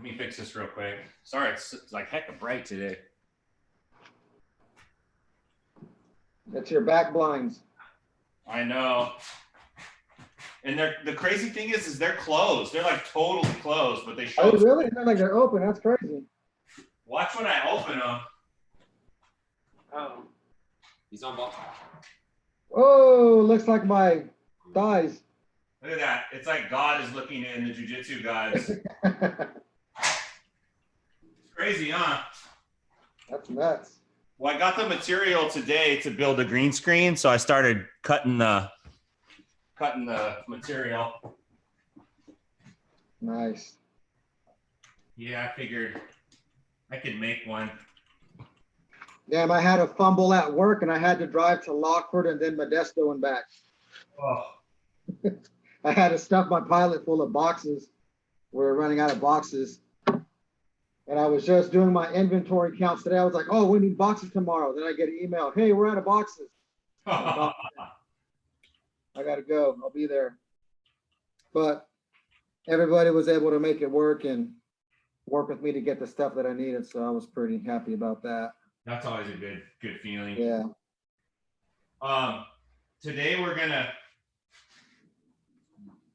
me fix this real quick. Sorry, it's like hecka bright today. That's your back blinds. I know. And the crazy thing is they're closed. They're like totally closed, but they show. Oh, really? It's not like they're open. That's crazy. Watch when I open them. Oh. He's on ball. Oh, looks like my thighs. Look at that. It's like God is looking in the jiu-jitsu gods. Crazy, huh? That's nuts. Well, I got the material today to build a green screen, so I started cutting the material. Nice. Yeah, I figured I could make one. Damn, I had a fumble at work and I had to drive to Lockford and then Modesto and back. Oh. I had to stuff my pilot full of boxes. We're running out of boxes. And I was just doing my inventory counts today. I was like, oh, we need boxes tomorrow. Then I get an email. Hey, we're out of boxes. I got to go. I'll be there. But everybody was able to make it work and work with me to get the stuff that I needed. So I was pretty happy about that. That's always a good feeling. Yeah. Today we're gonna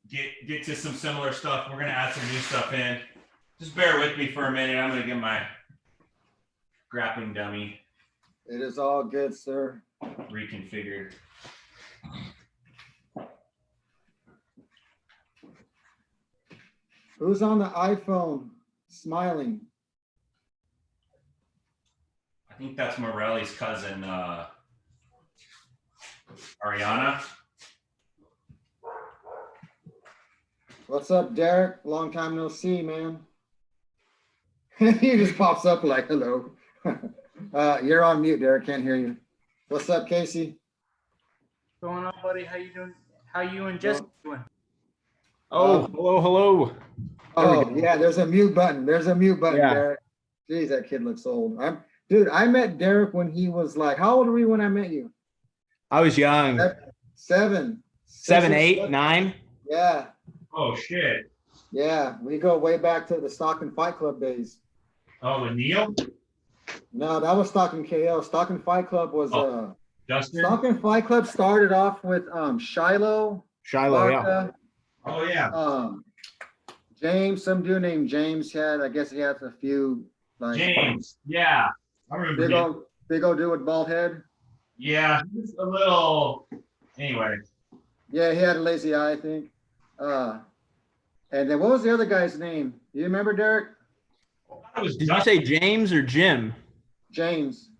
get to some similar stuff. We're gonna add some new stuff in. Just bear with me for a minute. I'm gonna get my grappling dummy. It is all good, sir. Reconfigured. Who's on the iPhone smiling? I think that's Morelli's cousin, Ariana. What's up, Derek? Long time no see, man. He just pops up like, hello. You're on mute, Derek. Can't hear you. What's up, Casey? What's going on, buddy? How you doing? How you and Jessica doing? Oh, hello. Oh, yeah, there's a mute button. There's a mute button, Yeah. Derek. Jeez, that kid looks old. Dude, I met Derek when he was like, how old were you when I met you? I was young. 7. 7, 8, 9. Yeah. Oh shit. Yeah, we go way back to the Stockton Fight Club days. Oh, with Neil? No, that was Stockton KO. Stockton Fight Club was Justin? Stockton Fight Club started off with Shiloh, Barca, Oh yeah. James, some dude named James I guess he has a few like James. Yeah. I remember big old dude with bald head. Yeah, he's a little anyway. Yeah, he had a lazy eye, I think. And then what was the other guy's name? Do you remember, Derek? Did you say James or Jim? James.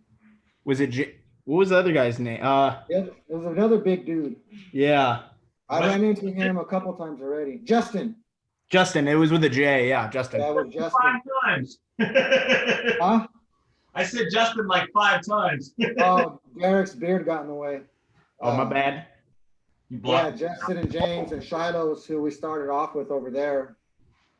Was it what was the other guy's name? Yeah, it was another big dude. Yeah. I ran into him a couple times already. Justin. It was with a J. Yeah, Justin. That was Justin. 5 times. Huh? I said Justin like 5 times. Oh, Derek's beard got in the way. Oh, my bad. Yeah, Justin and James and Shiloh's who we started off with over there.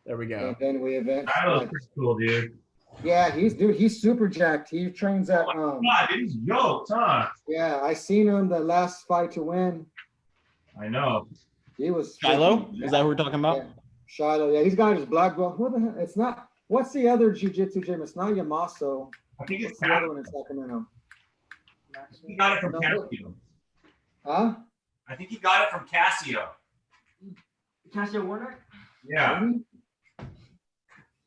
There we go. And then we eventually. Shiloh's pretty cool, dude. Yeah, he's super jacked. He trains at God, dude, he's yoked, huh? Yeah, I seen him the last fight to win. I know. He was Shiloh? Is that who we're talking about? Yeah. Shiloh, yeah, he's got his black belt. Who the hell? It's not. What's the other jiu-jitsu gym? It's not Yamaso. I think it's the other one in Sacramento. He got it from Casio. Huh? I think he got it from Casio. Casio Warner? Yeah. Maybe?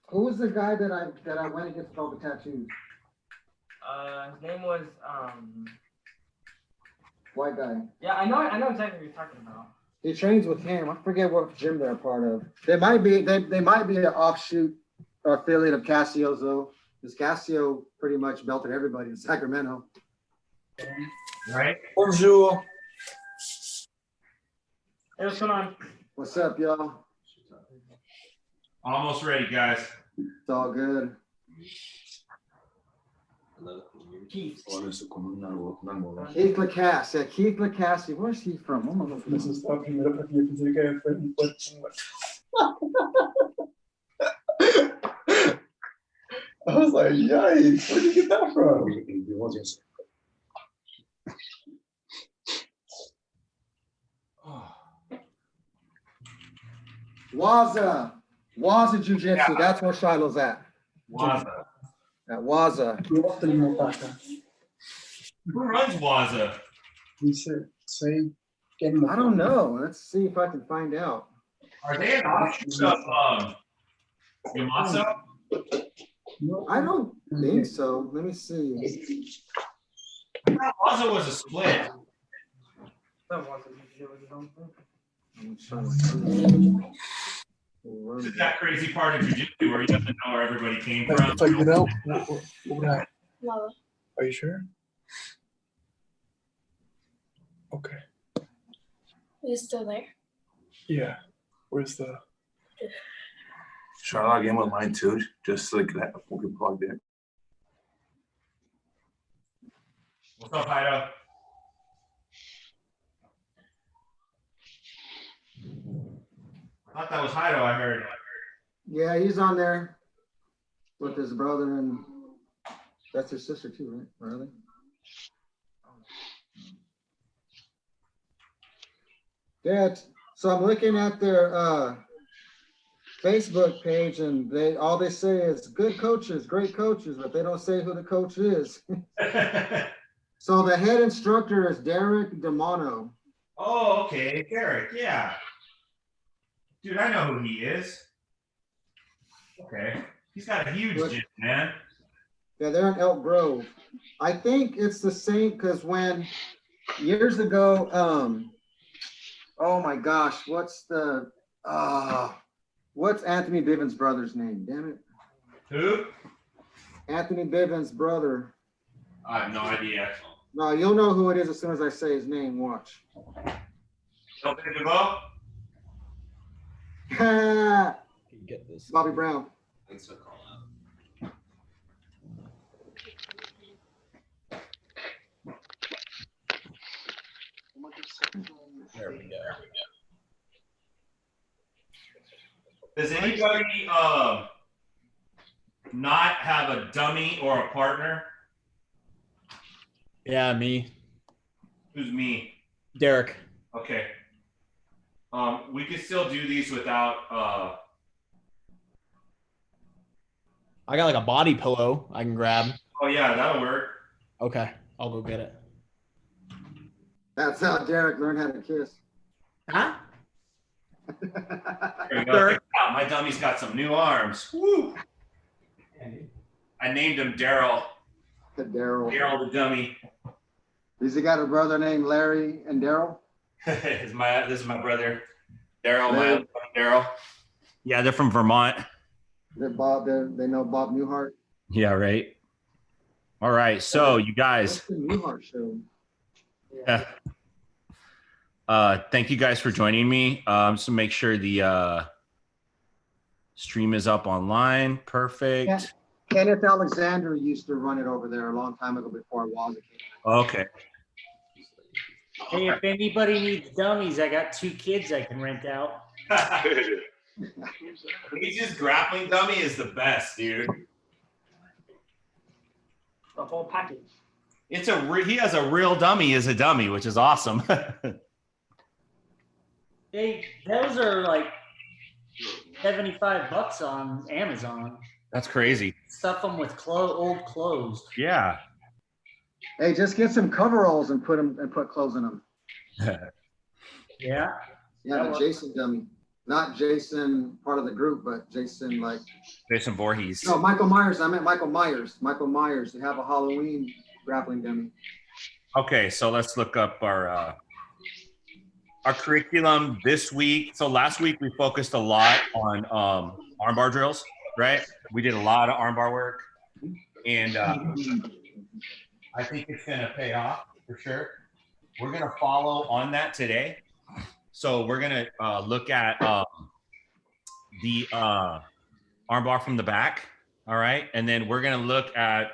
Who was the guy that I went against with all the tattoos? His name was White guy. yeah, I know exactly what you're talking about. He trains with him. I forget what gym they're a part of. They might be an offshoot or affiliate of Casio's though, because Casio pretty much belted everybody in Sacramento. Right? Bonjour. Hey, what's going on? What's up, y'all? Almost ready, guys. It's all good. Keith. Keith Lacasse. Yeah, Keith Lacasse. Where's he from? I don't know if this is I was like, yikes, where did you get that from? Waza. Waza Jiu-Jitsu, that's where Shiloh's at. Waza. At Waza. Who runs Waza? I don't know. Let's see if I can find out. Are they an offshoot of Yamaso? I don't think so. Let me see. Waza was a split. I'm trying to see. This is that crazy part of jiu-jitsu where you have to know where everybody came from. If I get out, what would happen? Are you sure? Okay. Is it still there? Yeah. Where's the? Should I log in with mine too? Just like that, we can plug in. What's up, Hido? I thought that was Hido, I heard. Yeah, he's on there with his brother, and that's his sister too, right? Really? Dad, so I'm looking at their Facebook page, and all they say is good coaches, great coaches, but they don't say who the coach is. So the head instructor is Derek DeMono. Oh, okay, Derek, yeah. Dude, I know who he is. Okay. He's got a huge gym, man. Yeah, they're in Elk Grove. I think it's the same because when years ago, oh my gosh, what's Anthony Bivens' brother's name? Damn it. Who? Anthony Bivens' brother. I have no idea. No, you'll know who it is as soon as I say his name. Watch. Don't think about. Get this. Bobby Brown. Thanks for calling There we go. Does anybody not have a dummy or a partner? Yeah, me. Who's me? Derek. Okay. We could still do these without I got like a body pillow I can grab. oh yeah, that'll work. Okay, I'll go get it. That's how Derek learned how to kiss. Huh? There you go. Check it out. My dummy's got some new arms. Woo! I named him Daryl. Daryl. Daryl the dummy. Has he got a brother named Larry and Daryl? This is my brother, Daryl. My other brother, Daryl. Yeah, they're from Vermont. They know Bob Newhart. Yeah, right. All right, so you guys. What's the Newhart show? Thank you guys for joining me. Just to make sure the stream is up online. Perfect. Yeah. Kenneth Alexander used to run it over there a long time ago before Waza came. Okay. Hey, if anybody needs dummies, I got 2 kids I can rent out. He's just grappling dummy is the best, dude. The whole package. It's he has a real dummy as a dummy, which is awesome. Hey, those are like $75 on Amazon. That's crazy. Stuff them with old clothes. Yeah. Hey, just get some coveralls and put clothes in them. Yeah. Yeah, the Jason dummy. Not Jason, part of the group, but Jason, like. Jason Voorhees. No, Michael Myers. I meant Michael Myers. Michael Myers. They have a Halloween grappling dummy. Okay, so let's look up our curriculum this week. So last week we focused a lot on armbar drills, right? We did a lot of armbar work, and I think it's gonna pay off for sure. We're gonna follow on that today. So we're gonna look at the armbar from the back, all right? And then we're gonna look at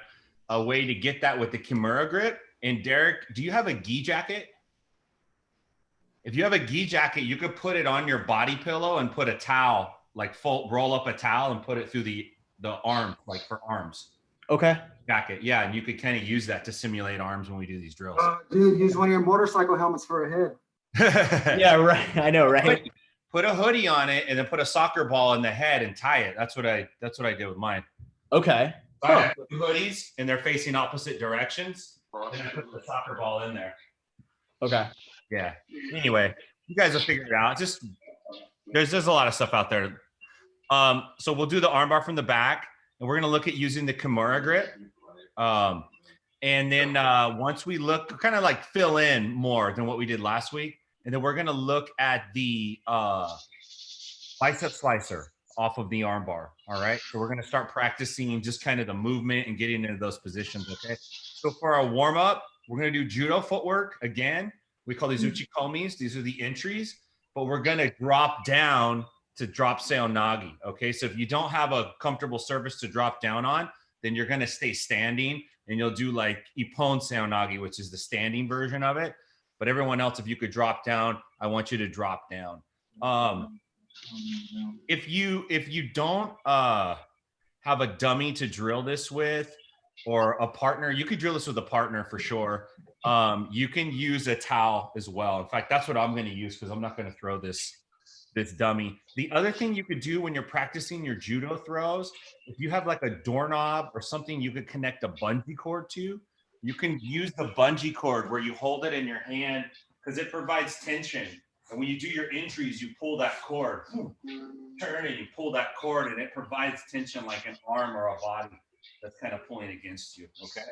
a way to get that with the Kimura grip. And Derek, do you have a gi jacket? If you have a gi jacket, you could put it on your body pillow and put a towel, like roll up a towel and put it through the arm, like for arms. Okay. Jacket, yeah, and you could kind of use that to simulate arms when we do these drills. Dude, use one of your motorcycle helmets for a head. Yeah, right. I know, right? put a hoodie on it, and then put a soccer ball in the head and tie it. That's what I did with mine. Okay. So I have 2 hoodies, and they're facing opposite directions. And I put the soccer ball in there. Okay. Yeah. Anyway, you guys will figure it out. Just there's a lot of stuff out there. So we'll do the armbar from the back, and we're gonna look at using the Kimura Grip. And then once we look, kind of like fill in more than what we did last week, and then we're gonna look at the bicep slicer off of the armbar. All right. So we're gonna start practicing just kind of the movement and getting into those positions. Okay. So for our warm up, we're gonna do judo footwork again. We call these uchikomis. These are the entries, but we're gonna drop down to drop seonagi. Okay. So if you don't have a comfortable surface to drop down on, then you're gonna stay standing, and you'll do like ippon seonagi, which is the standing version of it. But everyone else, if you could drop down, I want you to drop down. If you don't have a dummy to drill this with, or a partner, you could drill this with a partner for sure. You can use a towel as well. In fact, that's what I'm going to use, because I'm not going to throw this dummy. The other thing you could do when you're practicing your judo throws, if you have like a doorknob or something you could connect a bungee cord to, you can use the bungee cord where you hold it in your hand, because it provides tension. And when you do your entries, you pull that cord, turn and you pull that cord, and it provides tension like an arm or a body that's kind of pulling against you. Okay.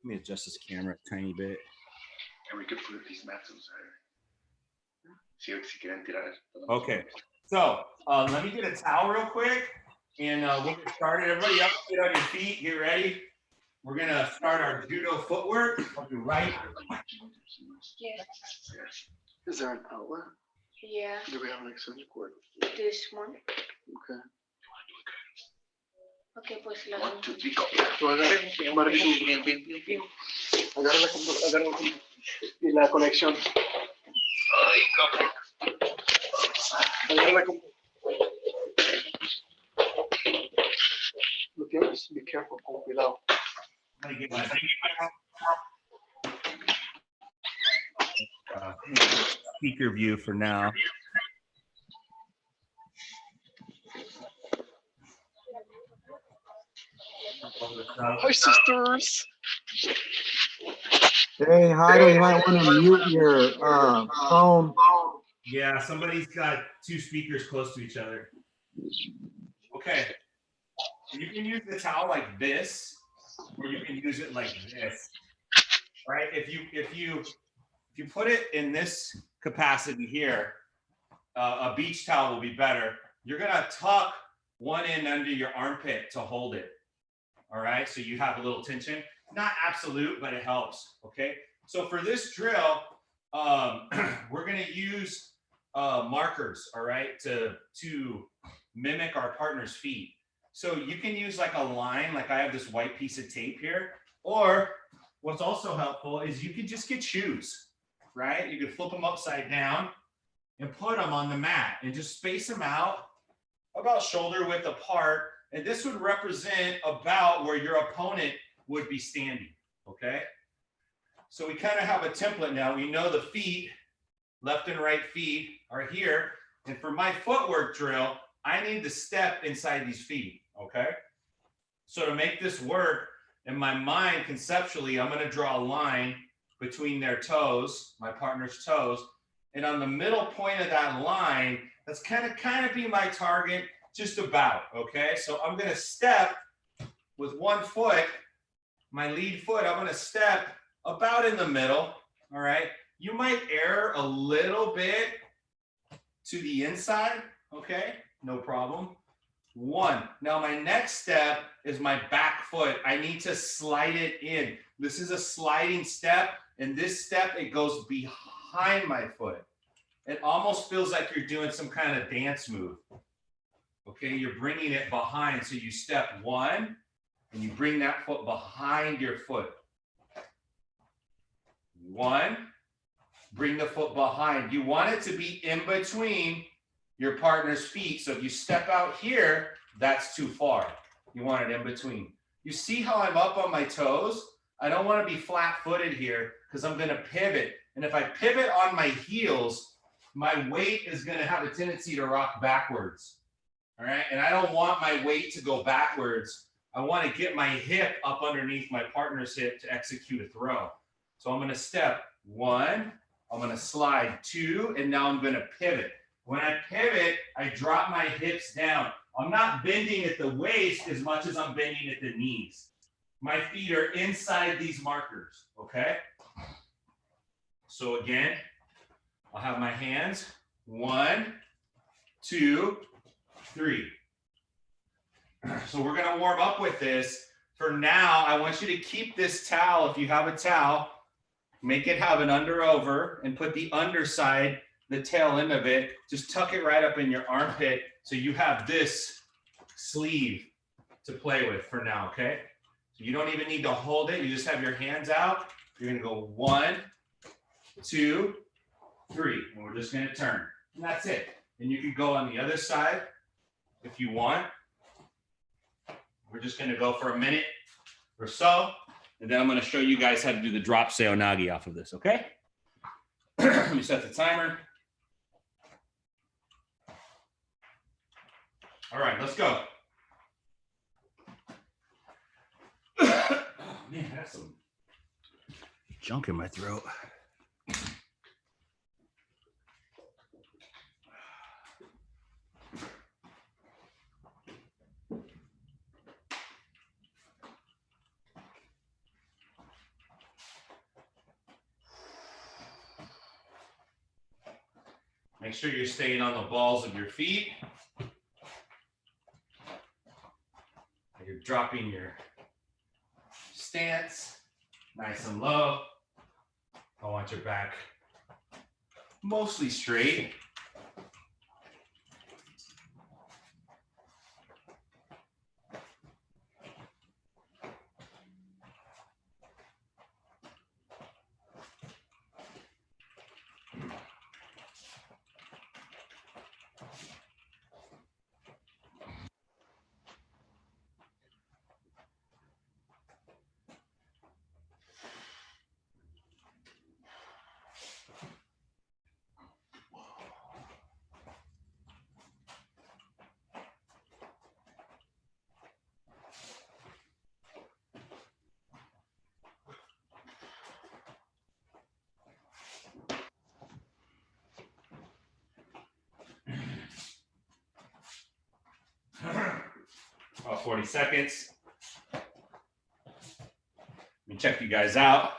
Let me adjust this camera a tiny bit. And we could put these mats inside. See if you can tirar. Okay. So let me get a towel real quick, and we'll get started. Everybody up, get on your feet, get ready. We're gonna start our judo footwork. I'll do right. Yeah. Is there an outlet? Yeah. Do we have an extension cord? This one. Okay. Okay, pues la. 1, 2, 3, go. So agarra y la conexión. Agarra la ¿Lo tienes? Be careful, con cuidado. Let me get my speaker view for now. Hi, sisters. Hey, Heido, you might want to mute your phone. Yeah, somebody's got 2 speakers close to each other. Okay. You can use the towel like this, or you can use it like this. Right? If you put it in this capacity here, a beach towel will be better. You're gonna tuck one end under your armpit to hold it. All right, so you have a little tension. Not absolute, but it helps. Okay. So for this drill, we're gonna use markers. All right, to mimic our partner's feet. So you can use like a line, like I have this white piece of tape here, or what's also helpful is you could just get shoes, right? You could flip them upside down and put them on the mat and just space them out about shoulder width apart. And this would represent about where your opponent would be standing, okay? So we kind of have a template now. We know the feet, left and right feet are here. And for my footwork drill, I need to step inside these feet, okay? So to make this work, in my mind, conceptually, I'm gonna draw a line between their toes, my partner's toes, and on the middle point of that line, that's kind of be my target, just about, okay? So I'm gonna step with one foot, my lead foot, I'm gonna step about in the middle, all right? You might err a little bit to the inside, okay? No problem. 1. Now my next step is my back foot. I need to slide it in. This is a sliding step, and this step, it goes behind my foot. It almost feels like you're doing some kind of dance move. Okay, you're bringing it behind. So you step 1, and you bring that foot behind your foot. 1, bring the foot behind. You want it to be in between your partner's feet. So if you step out here, that's too far. You want it in between. You see how I'm up on my toes? I don't want to be flat-footed here because I'm going to pivot. And if I pivot on my heels, my weight is going to have a tendency to rock backwards. All right. And I don't want my weight to go backwards. I want to get my hip up underneath my partner's hip to execute a throw. So I'm going to step 1, I'm going to slide 2, and now I'm going to pivot. When I pivot, I drop my hips down. I'm not bending at the waist as much as I'm bending at the knees. My feet are inside these markers, okay? So again, I'll have my hands, 1, 2, 3. So we're gonna warm up with this. For now, I want you to keep this towel. If you have a towel, make it have an under over and put the underside, the tail end of it, just tuck it right up in your armpit so you have this sleeve to play with for now, okay? So you don't even need to hold it. You just have your hands out. You're gonna go 1, 2, 3, and we're just gonna turn. And that's it. And you can go on the other side if you want. We're just gonna go for a minute or so, and then I'm gonna show you guys how to do the drop seonagi off of this, okay? Let me set the timer. All right, let's go. Oh man, I have some junk in my throat. Make sure you're staying on the balls of your feet. You're dropping your stance nice and low. I want your back mostly straight. About 40 seconds. Let me check you guys out.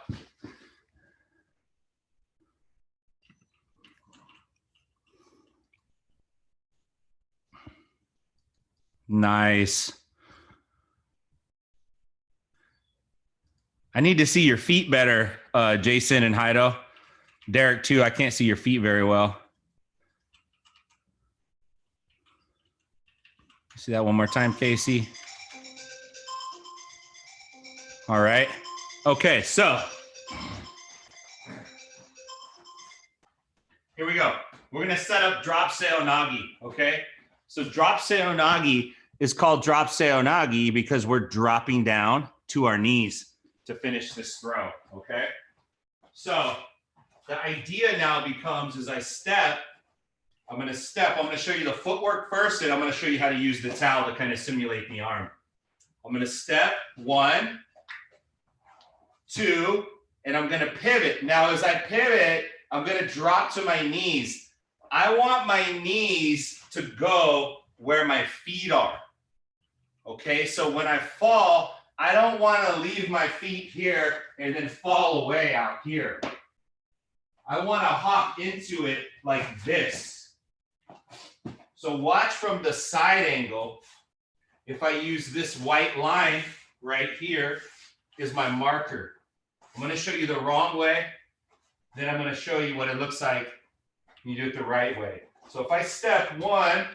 Nice. I need to see your feet better, Jason and Heido. Derek, too. I can't see your feet very well. See that one more time, Casey. All right. Okay, so here we go. We're going to set up drop seonagi, okay? So drop seonagi is called drop seonagi because we're dropping down to our knees to finish this throw, okay? So the idea now becomes as I step, I'm going to show you the footwork first, and I'm going to show you how to use the towel to kind of simulate the arm. I'm going to step 1, 2, and I'm going to pivot. Now, as I pivot, I'm going to drop to my knees. I want my knees to go where my feet are. Okay, so when I fall, I don't want to leave my feet here and then fall away out here. I want to hop into it like this. So watch from the side angle. If I use this white line right here is my marker. I'm going to show you the wrong way. Then I'm going to show you what it looks like when you do it the right way. So if I step 1,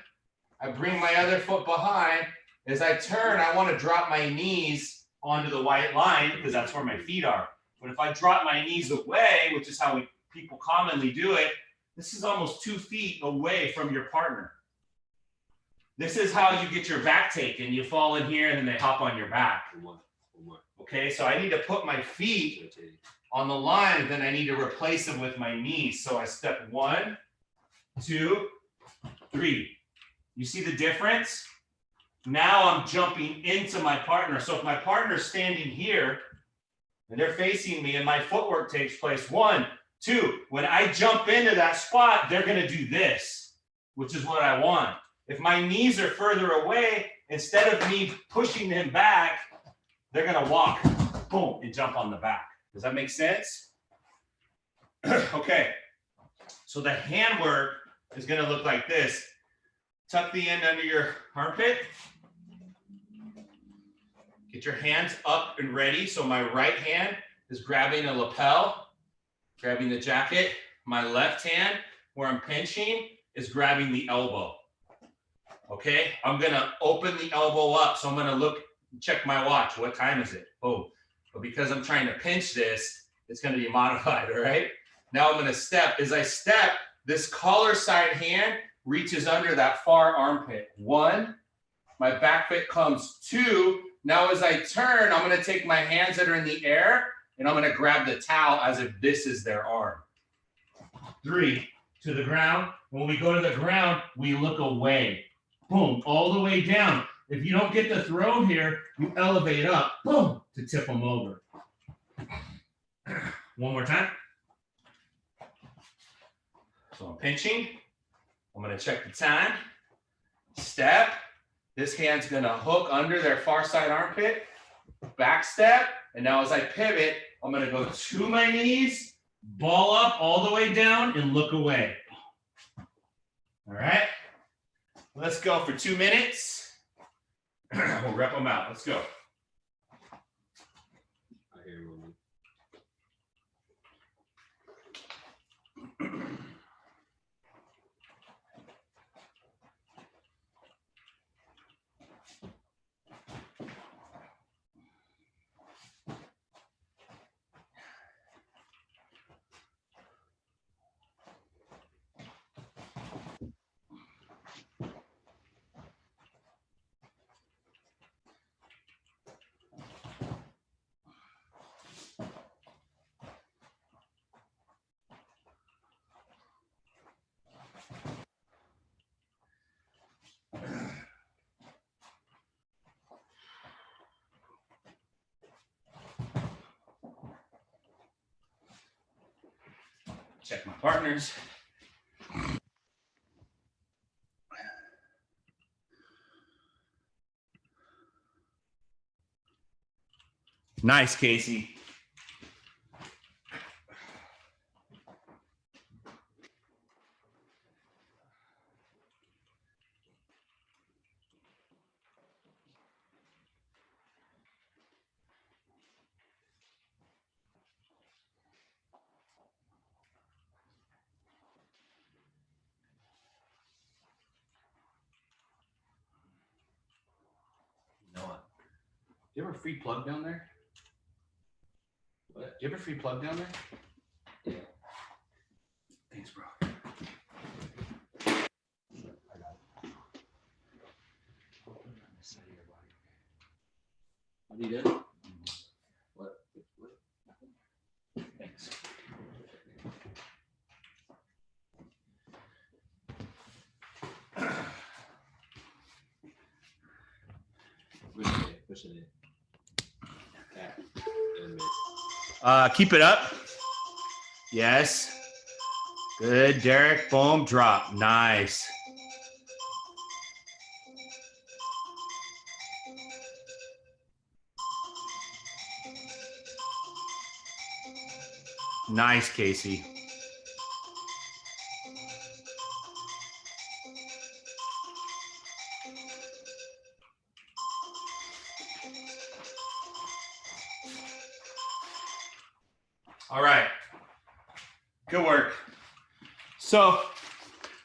I bring my other foot behind. As I turn, I want to drop my knees onto the white line because that's where my feet are. But if I drop my knees away, which is how people commonly do it, this is almost 2 feet away from your partner. This is how you get your back taken. You fall in here and then they hop on your back. Okay, so I need to put my feet on the line, and then I need to replace them with my knees. So I step 1, 2, 3. You see the difference? Now I'm jumping into my partner. So if my partner's standing here and they're facing me and my footwork takes place, 1, 2, when I jump into that spot, they're going to do this, which is what I want. If my knees are further away, instead of me pushing them back, they're going to walk, boom, and jump on the back. Does that make sense? Okay. So the handwork is going to look like this. Tuck the end under your armpit. Get your hands up and ready. So my right hand is grabbing a lapel, grabbing the jacket. My left hand, where I'm pinching, is grabbing the elbow. Okay, I'm gonna open the elbow up. So I'm gonna look, check my watch. What time is it? Oh, but because I'm trying to pinch this, it's gonna be modified, all right? Now I'm gonna step. As I step, this collar side hand reaches under that far armpit. 1, my back foot comes. 2, now as I turn, I'm gonna take my hands that are in the air and I'm gonna grab the towel as if this is their arm. 3, to the ground. When we go to the ground, we look away. Boom, all the way down. If you don't get the throw here, you elevate up, boom, to tip them over. One more time. So I'm pinching. I'm gonna check the time. Step. This hand's gonna hook under their far side armpit. Back step. And now as I pivot, I'm gonna go to my knees, ball up all the way down, and look away. All right. Let's go for 2 minutes. We'll rep them out. Let's go. Check my partners. Nice, Casey. Noah, do you have a free plug down there? What? Do you have a free plug down there? Yeah. Thanks, bro. I got it. What do you do? What? Thanks. Push it in. Keep it up. Yes. Good, Derek. Boom, drop. Nice. Nice, Casey. All right. Good work. So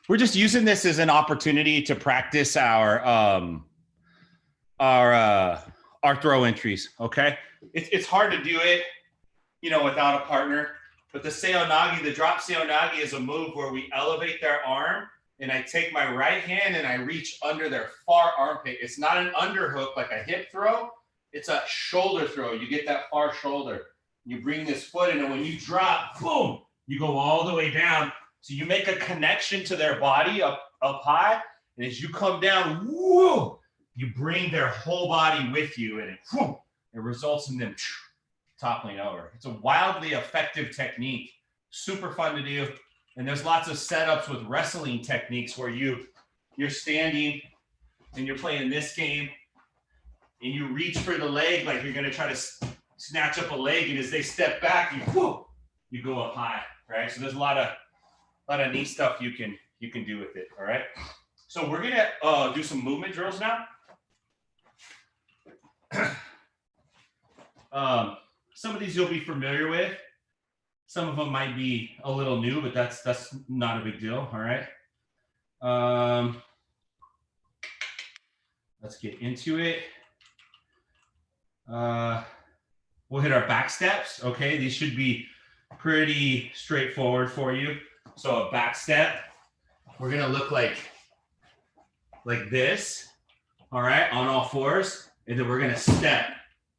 we're just using this as an opportunity to practice our throw entries. Okay. It's hard to do it, without a partner. But the seonagi, the drop seonagi, is a move where we elevate their arm, and I take my right hand and I reach under their far armpit. It's not an underhook like a hip throw. It's a shoulder throw. You get that far shoulder. You bring this foot in, and when you drop, boom, you go all the way down. So you make a connection to their body up high, and as you come down, whoo, you bring their whole body with you, and it results in them toppling over. It's a wildly effective technique, super fun to do. And there's lots of setups with wrestling techniques where you're standing and you're playing this game, and you reach for the leg like you're going to try to snatch up a leg, and as they step back, you go up high, right? So there's a lot of neat stuff you can do with it. All right. So we're gonna do some movement drills now. Some of these you'll be familiar with. Some of them might be a little new, but that's not a big deal. All right. Let's get into it. We'll hit our back steps. Okay, these should be pretty straightforward for you. So a back step, we're gonna look like this, all right, on all fours, and then we're gonna step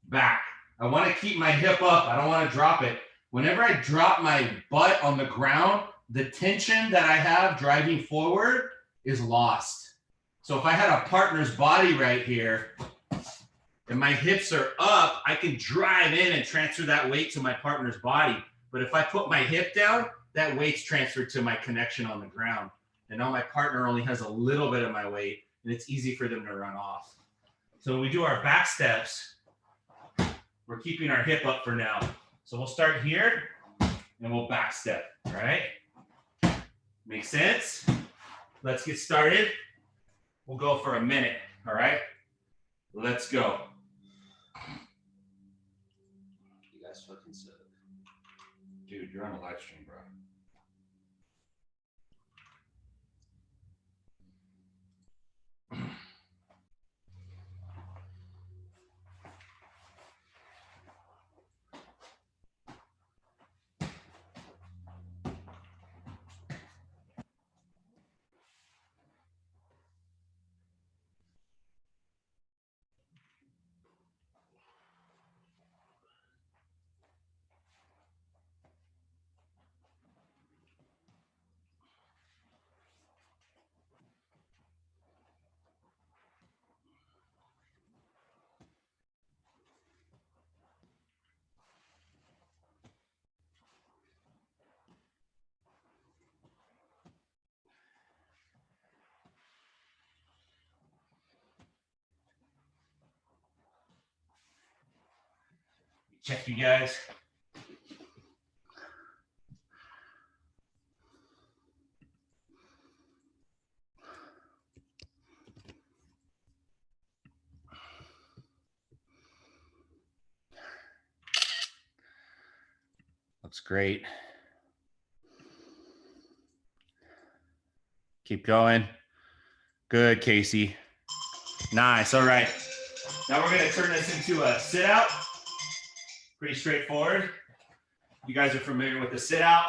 back. I wanna keep my hip up, I don't wanna drop it. Whenever I drop my butt on the ground, the tension that I have driving forward is lost. So if I had a partner's body right here, and my hips are up, I can drive in and transfer that weight to my partner's body. But if I put my hip down, that weight's transferred to my connection on the ground. And now my partner only has a little bit of my weight, and it's easy for them to run off. So when we do our back steps, we're keeping our hip up for now. So we'll start here, and we'll back step, all right? Make sense? Let's get started. We'll go for a minute, all right? Let's go. You guys fucking suck. Dude, you're on a live stream, bro. Check you guys. Looks great. Keep going. Good, Casey. Nice. All right. Now we're going to turn this into a sit out. Pretty straightforward. You guys are familiar with the sit out.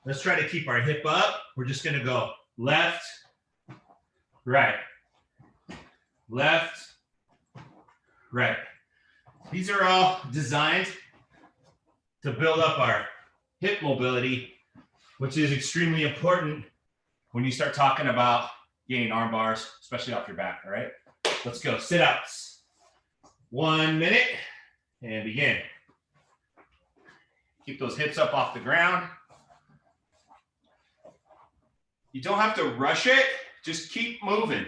Let's try to keep our hip up. We're just going to go left, right, left, right. These are all designed to build up our hip mobility, which is extremely important when you start talking about gaining arm bars, especially off your back. All right, let's go. Sit outs. 1 minute. And begin. Keep those hips up off the ground. You don't have to rush it. Just keep moving.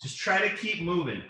Just try to keep moving.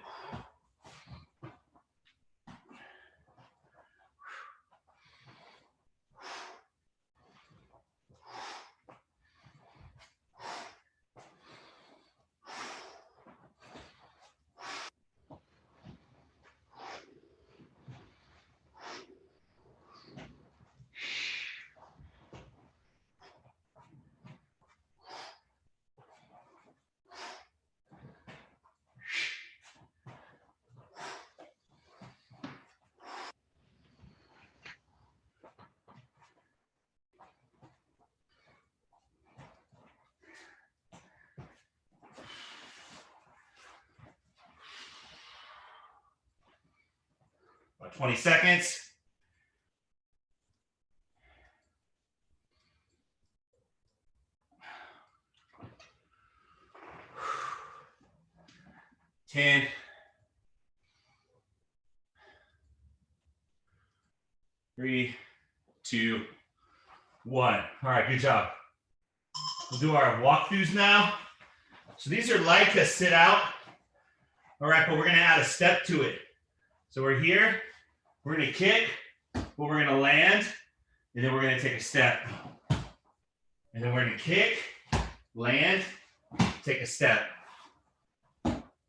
About 20 seconds. 10. 3, 2, 1. All right, good job. We'll do our walkthroughs now. So these are like a sit out. All right, but we're gonna add a step to it. So we're here, we're gonna kick, but we're gonna land, and then we're gonna take a step. And then we're gonna kick, land, take a step.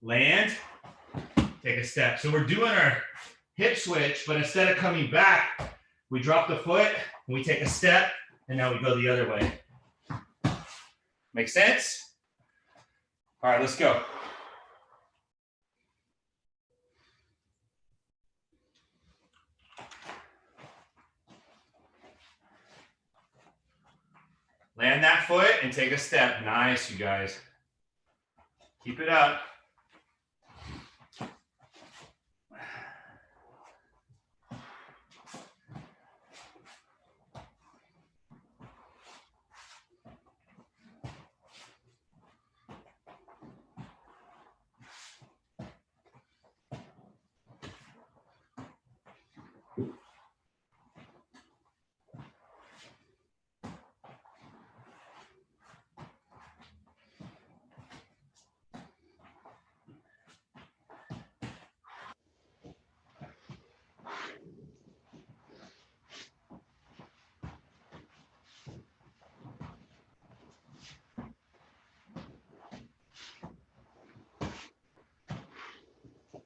Land, take a step. So we're doing our hip switch, but instead of coming back, we drop the foot, we take a step, and now we go the other way. Make sense? All right, let's go. Land that foot and take a step. Nice, you guys. Keep it up.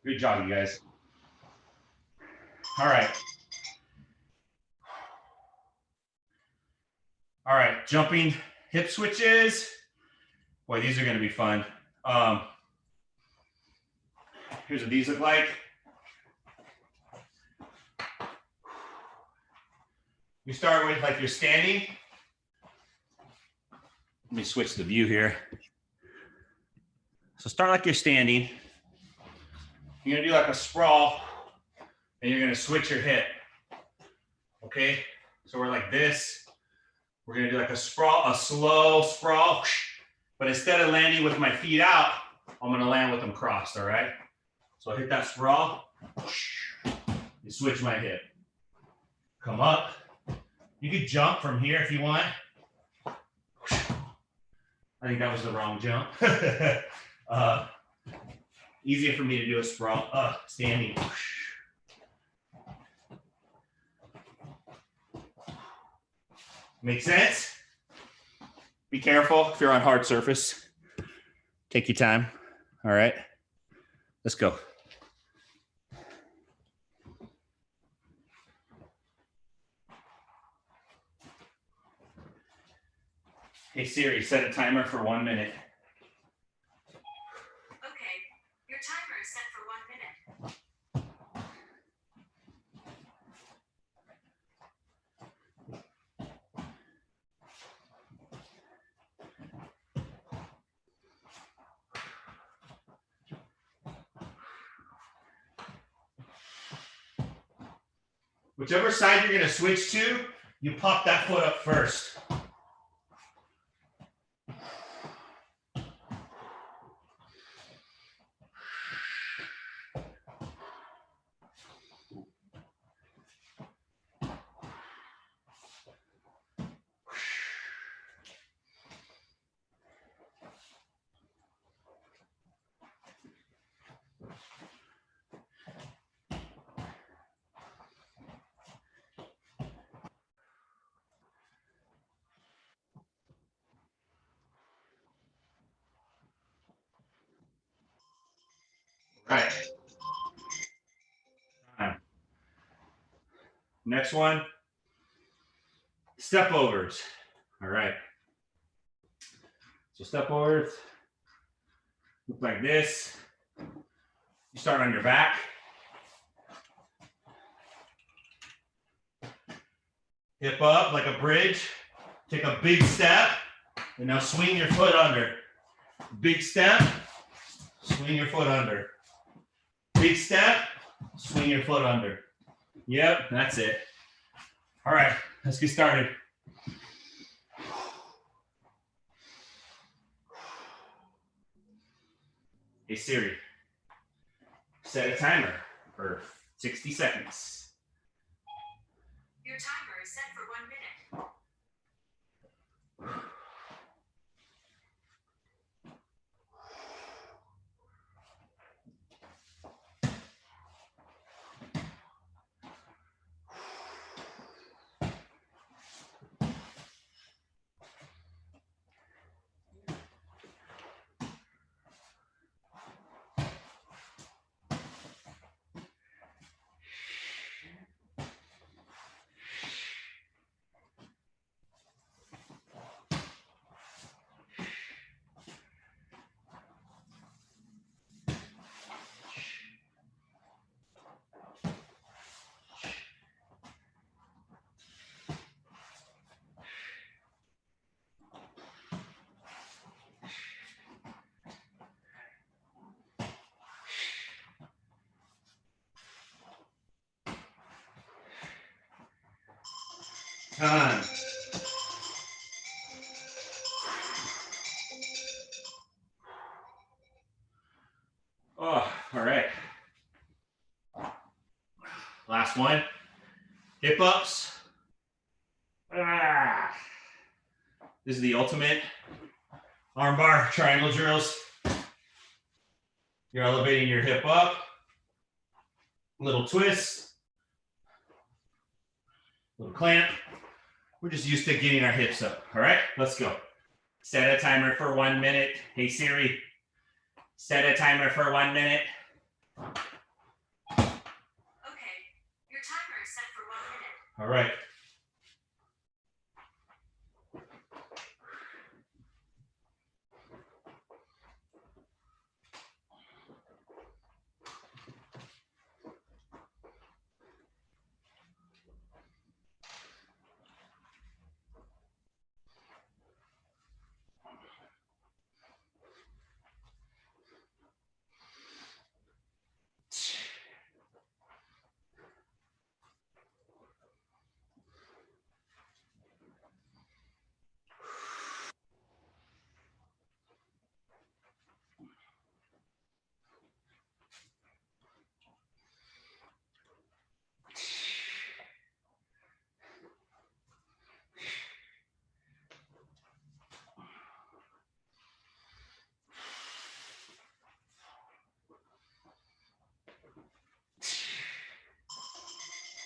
Good job, you guys. All right. All right, jumping hip switches. Boy, these are gonna be fun. Here's what these look like. You start with like you're standing. Let me switch the view here. So start like you're standing. You're gonna do like a sprawl, and you're gonna switch your hip. Okay? So we're like this. We're gonna do like a sprawl, a slow sprawl, but instead of landing with my feet out, I'm gonna land with them crossed, all right? So I hit that sprawl, you switch my hip. Come up. You could jump from here if you want. I think that was the wrong jump. Easier for me to do a sprawl, standing. Make sense? Be careful if you're on hard surface. Take your time. All right, let's go. Hey Siri, set a timer for 1 minute. Okay, your timer is set for 1 minute. Whichever side you're gonna switch to, you pop that foot up first. Right. Next one, step overs. All right. So step overs look like this. You start on your back. Hip up like a bridge. Take a big step, and now swing your foot under. Big step, swing your foot under. Big step, swing your foot under. Yep, that's it. All right, let's get started. Hey Siri, set a timer for 60 seconds. Your timer is set for 1 minute. Time. Oh, all right. Last one. Hip ups. Ah. This is the ultimate armbar triangle drills. You're elevating your hip up. Little twist. Little clamp. We're just used to getting our hips up. All right, let's go. Set a timer for 1 minute. Hey Siri, set a timer for 1 minute. Okay, your timer is set for 1 minute. All right.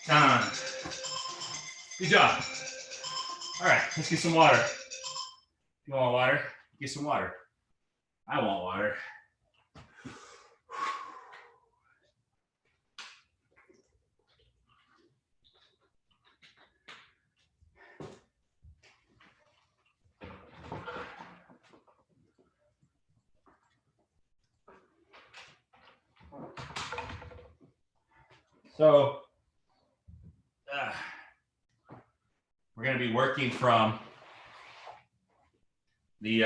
Time. Good job. All right, let's get some water. You want water? Get some water. I want water. So, we're going to be working from the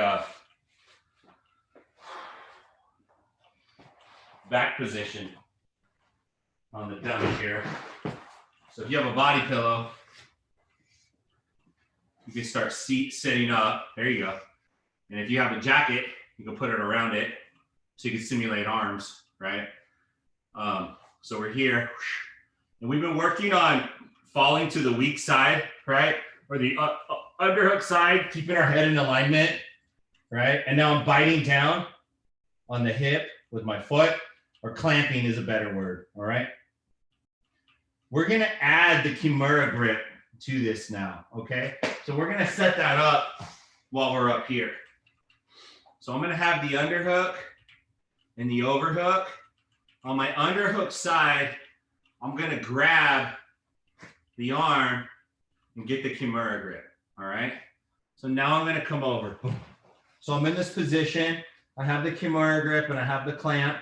back position on the dummy here. So if you have a body pillow, you can start sitting up. There you go. And if you have a jacket, you can put it around it so you can simulate arms, right? So we're here. And we've been working on falling to the weak side, right? Or the underhook side, keeping our head in alignment, right? And now I'm biting down on the hip with my foot, or clamping is a better word, all right? We're gonna add the Kimura Grip to this now, okay? So we're gonna set that up while we're up here. So I'm gonna have the underhook and the overhook. On my underhook side, I'm gonna grab the arm and get the Kimura Grip, all right? So now I'm gonna come over. So I'm in this position. I have the Kimura Grip and I have the clamp,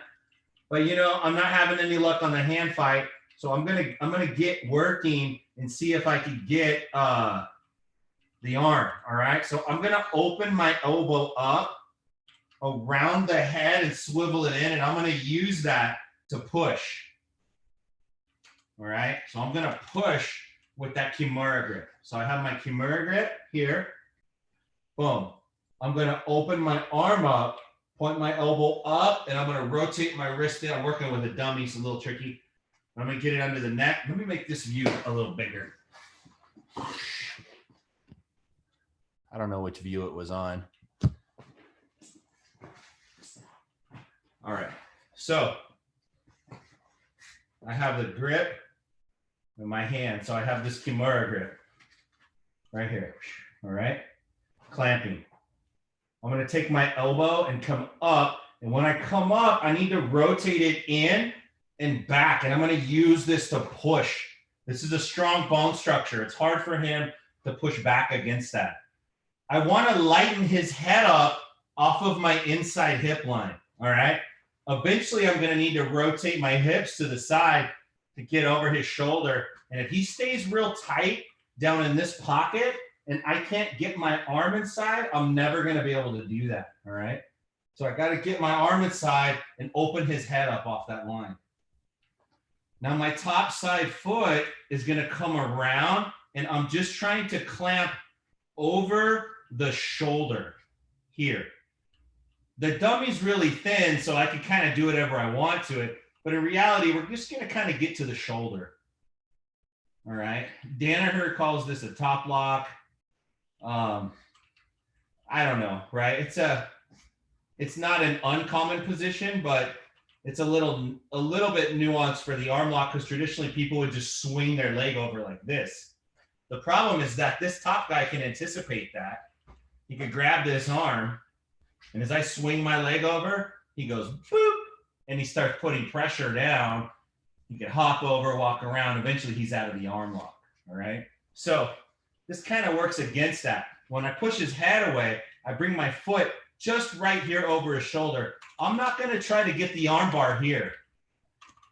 but you know, I'm not having any luck on the hand fight. So I'm gonna get working and see if I can get the arm, all right? So I'm gonna open my elbow up around the head and swivel it in, and I'm gonna use that to push. All right, so I'm gonna push with that Kimura Grip. So I have my Kimura Grip here. Boom. I'm gonna open my arm up point my elbow up, and I'm going to rotate my wrist in. I'm working with a dummy, so a little tricky. I'm going to get it under the neck. Let me make this view a little bigger. I don't know which view it was on. All right. So I have the grip in my hand. So I have this Kimura grip right here. All right. Clamping. I'm going to take my elbow and come up. And when I come up, I need to rotate it in and back. And I'm going to use this to push. This is a strong bone structure. It's hard for him to push back against that. I want to lighten his head up off of my inside hip line. All right. Eventually, I'm going to need to rotate my hips to the side to get over his shoulder. And if he stays real tight down in this pocket and I can't get my arm inside, I'm never going to be able to do that. All right. So I got to get my arm inside and open his head up off that line. Now my top side foot is going to come around, and I'm just trying to clamp over the shoulder here. The dummy's really thin, so I can kind of do whatever I want to it. But in reality, we're just going to kind of get to the shoulder. All right. Danaher calls this a top lock. I don't know, right? It's not an uncommon position, but it's a little bit nuanced for the arm lock, because traditionally people would just swing their leg over like this. The problem is that this top guy can anticipate that. He could grab this arm, and as I swing my leg over, he goes boop, and he starts putting pressure down. He can hop over, walk around. Eventually, he's out of the arm lock. All right. So this kind of works against that. When I push his head away, I bring my foot just right here over his shoulder. I'm not going to try to get the arm bar here.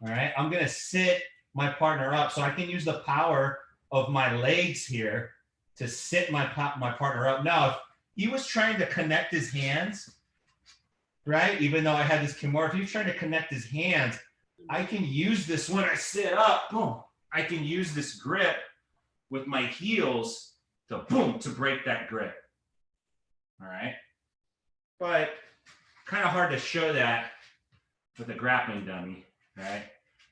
All right. I'm going to sit my partner up so I can use the power of my legs here to sit my partner up. Now, if he was trying to connect his hands, right? Even though I had this Kimura, if he was trying to connect his hands, I can use this when I sit up, boom. I can use this grip with my heels to boom, to break that grip. All right. But kind of hard to show that with a grappling dummy, right?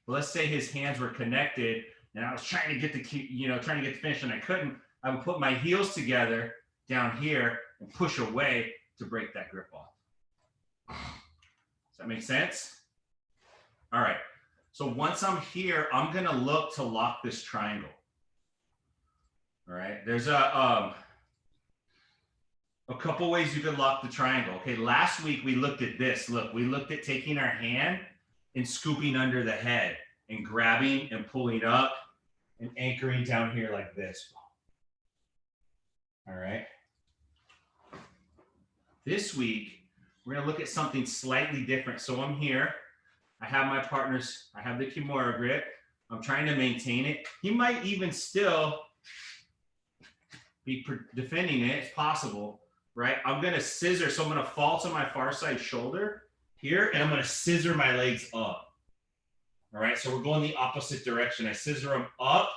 But let's say his hands were connected and I was trying to get the finish and I couldn't. I would put my heels together down here and push away to break that grip off. Does that make sense? All right. So once I'm here, I'm going to look to lock this triangle. All right. There's a couple ways you can lock the triangle. Okay. Last week we looked at this. Look, we looked at taking our hand and scooping under the head and grabbing and pulling up and anchoring down here like this. All right. This week, we're going to look at something slightly different. So I'm here. I have my partners. I have the Kimura grip. I'm trying to maintain it. He might even still be defending it. It's possible, right? I'm going to scissor. So I'm going to fall to my far side shoulder here, and I'm going to scissor my legs up. All right. So we're going the opposite direction. I scissor them up.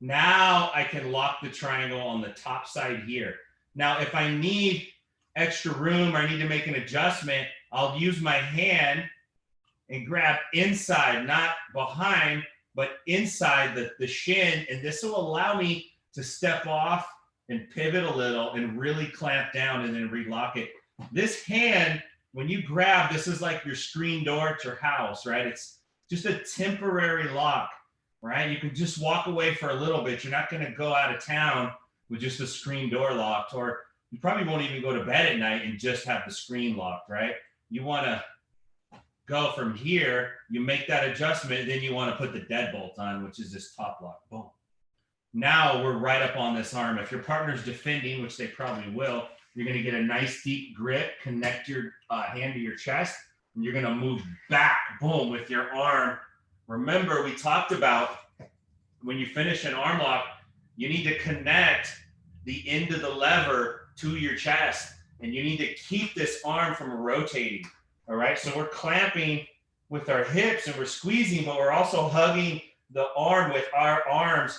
Now I can lock the triangle on the top side here. Now, if I need extra room or I need to make an adjustment, I'll use my hand and grab inside, not behind, but inside the shin. And this will allow me to step off and pivot a little and really clamp down and then relock it. This hand, when you grab, this is like your screen door at your house, right? It's just a temporary lock, right? You can just walk away for a little bit. You're not going to go out of town with just a screen door locked, or you probably won't even go to bed at night and just have the screen locked, right? You want to go from here, you make that adjustment, then you want to put the deadbolt on, which is this top lock. Boom. Now we're right up on this arm. If your partner's defending, which they probably will, you're going to get a nice deep grip, connect your hand to your chest, and you're going to move back, boom, with your arm. Remember, we talked about when you finish an arm lock, you need to connect the end of the lever to your chest, and you need to keep this arm from rotating. All right. So we're clamping with our hips and we're squeezing, but we're also hugging the arm with our arms.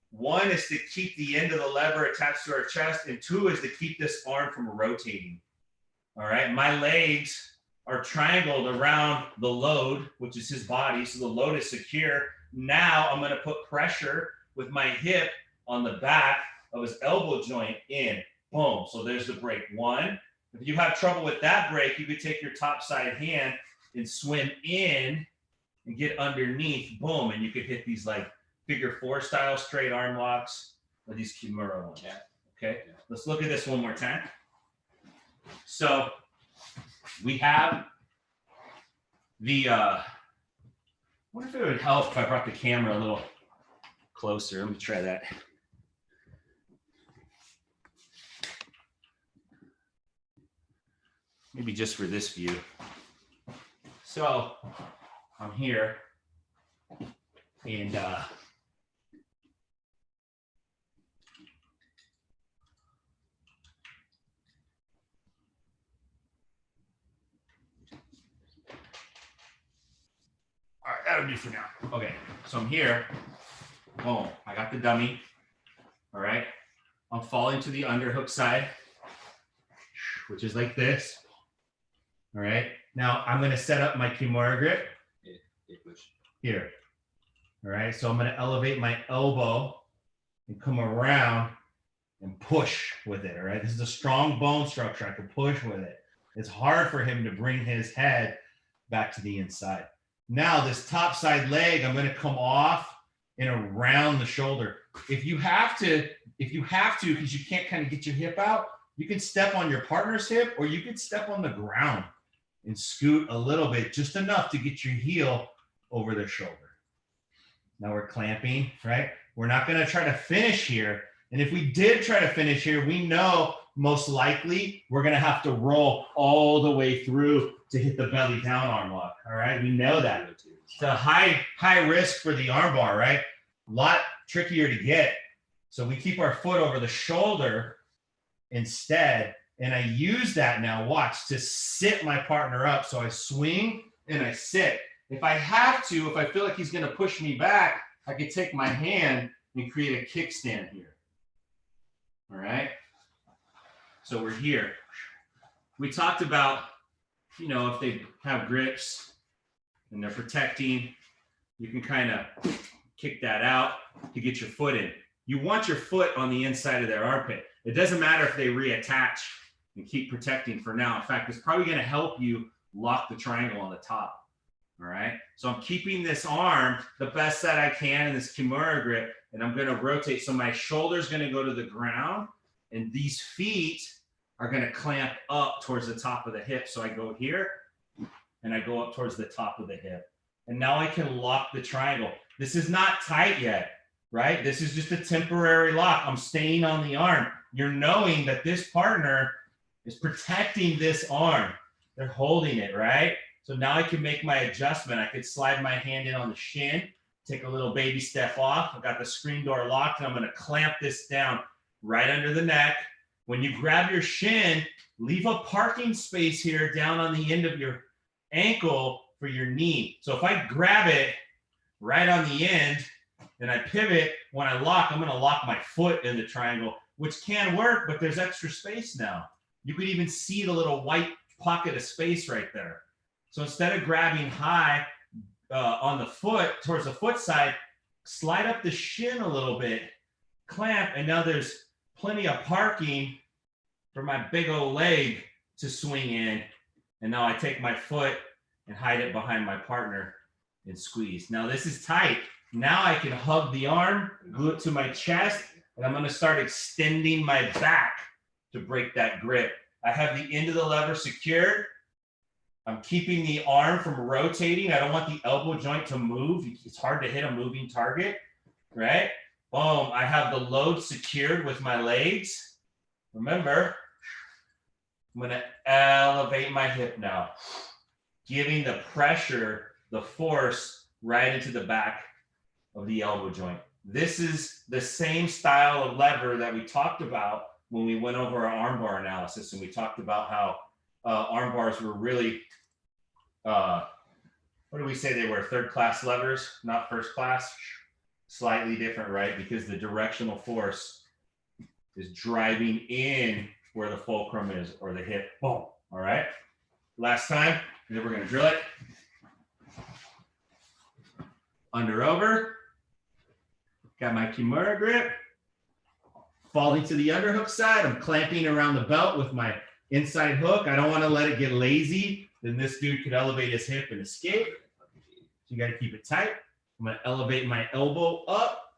One is to keep the end of the lever attached to our chest, and two is to keep this arm from rotating. All right, my legs are triangled around the load, which is his body. So the load is secure. Now I'm going to put pressure with my hip on the back of his elbow joint in. Boom. So there's the break. One. If you have trouble with that break, you could take your top side hand and swim in and get underneath. Boom. And you could hit these like figure 4 style straight arm locks or these Kimura ones. Yeah. Okay. Let's look at this one more time. So we have the, I wonder if it would help if I brought the camera a little closer. Let me try that. Maybe just for this view. So I'm here and all right, that'll do for now. Okay, so I'm here. Boom, I got the dummy. All right, I'm falling to the underhook side, which is like this. All right, now I'm gonna set up my Kimura grip here. All right, so I'm gonna elevate my elbow and come around and push with it. All right, this is a strong bone structure. I can push with it. It's hard for him to bring his head back to the inside. Now this top side leg, I'm going to come off and around the shoulder. If you have to, because you can't kind of get your hip out, you can step on your partner's hip or you could step on the ground and scoot a little bit, just enough to get your heel over their shoulder. Now we're clamping, right? We're not going to try to finish here. And if we did try to finish here, we know most likely we're going to have to roll all the way through to hit the belly down arm lock. All right, we know that. It's a high risk for the arm bar, right? A lot trickier to get. So we keep our foot over the shoulder instead. And I use that now, watch, to sit my partner up. So I swing and I sit. If I have to, if I feel like he's going to push me back, I could take my hand and create a kickstand here. All right. So we're here. We talked about, you know, if they have grips and they're protecting, you can kind of kick that out to get your foot in. You want your foot on the inside of their armpit. It doesn't matter if they reattach and keep protecting for now. In fact, it's probably going to help you lock the triangle on the top. All right. So I'm keeping this arm the best that I can in this Kimura grip, and I'm going to rotate. So my shoulder's going to go to the ground, and these feet are going to clamp up towards the top of the hip. So I go here and I go up towards the top of the hip. And now I can lock the triangle. This is not tight yet, right? This is just a temporary lock. I'm staying on the arm. You're knowing that this partner is protecting this arm. They're holding it, right? So now I can make my adjustment. I could slide my hand in on the shin, take a little baby step off. I've got the screen door locked, and I'm going to clamp this down right under the neck. When you grab your shin, leave a parking space here down on the end of your ankle for your knee. So if I grab it right on the end and I pivot, when I lock, I'm going to lock my foot in the triangle, which can work, but there's extra space now. You could even see the little white pocket of space right there. So instead of grabbing high on the foot, towards the foot side, slide up the shin a little bit, clamp, and now there's plenty of parking for my big old leg to swing in. And now I take my foot and hide it behind my partner and squeeze. Now this is tight. Now I can hug the arm, glue it to my chest, and I'm going to start extending my back to break that grip. I have the end of the lever secured. I'm keeping the arm from rotating. I don't want the elbow joint to move. It's hard to hit a moving target, right? Boom, I have the load secured with my legs. Remember, I'm gonna elevate my hip now, giving the pressure, the force right into the back of the elbow joint. This is the same style of lever that we talked about when we went over our armbar analysis, and we talked about how arm bars were really, what do we say they were? Third class levers, not first class. Slightly different, right? Because the directional force is driving in where the fulcrum is, or the hip. Boom. All right. Last time, and then we're going to drill it. Under over. Got my Kimura grip. Falling to the underhook side. I'm clamping around the belt with my inside hook. I don't want to let it get lazy. Then this dude could elevate his hip and escape. So you got to keep it tight. I'm going to elevate my elbow up